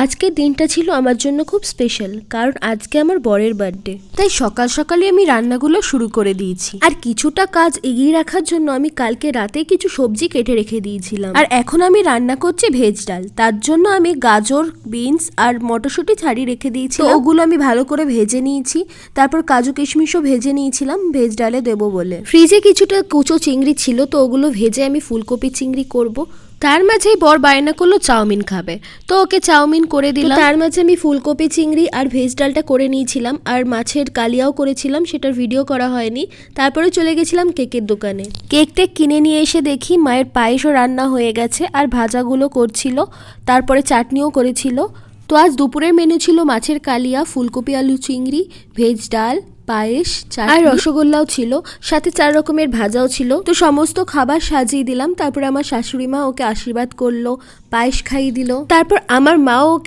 আজকের দিনটা ছিল আমার জন্য খুব স্পেশাল, কারণ আজকে আমার বরের বার্থডে। তাই সকাল সকালে আমি রান্নাগুলো শুরু করে দিয়েছি। আর কিছুটা কাজ এগিয়ে রাখার জন্য আমি কালকে রাতে কিছু সবজি কেটে রেখে দিয়েছিলাম। আর এখন আমি রান্না করছি ভেজ ডাল। তার জন্য আমি গাজর, বিনস আর মটরশুঁটি ছাড়িয়ে রেখে দিয়েছি। ওগুলো আমি ভালো করে ভেজে নিয়েছি। তারপর কাজু কিশমিশও ভেজে নিয়েছিলাম ভেজ ডালে দেবো বলে। ফ্রিজে কিছুটা কুচো চিংড়ি ছিল, তো ওগুলো ভেজে আমি ফুলকপি চিংড়ি করব। তার মাঝেই বর বায়না করলো চাউমিন খাবে, তো ওকে চাউমিন করে দিলাম। তার মাঝে আমি ফুলকপি চিংড়ি আর ভেজ ডালটা করে নিয়েছিলাম, আর মাছের কালিয়াও করেছিলাম, সেটার ভিডিও করা হয়নি। তারপরে চলে গেছিলাম কেকের দোকানে। কেক টেক কিনে নিয়ে এসে দেখি মায়ের পায়েসও রান্না হয়ে গেছে আর ভাজাগুলো করছিল, তারপরে চাটনিও করেছিল। তো আজ দুপুরের মেনু ছিল মাছের কালিয়া, ফুলকপি আলু চিংড়ি, ভেজ ডাল, পায়েস আর রসগোল্লাও ছিল, সাথে 4 রকমের ভাজাও ছিল। তো সমস্ত খাবার সাজিয়ে দিলাম। তারপরে আমার শাশুড়ি মা ওকে আশীর্বাদ করলো, পায়েস খাইয়ে দিল। তারপর আমার মাও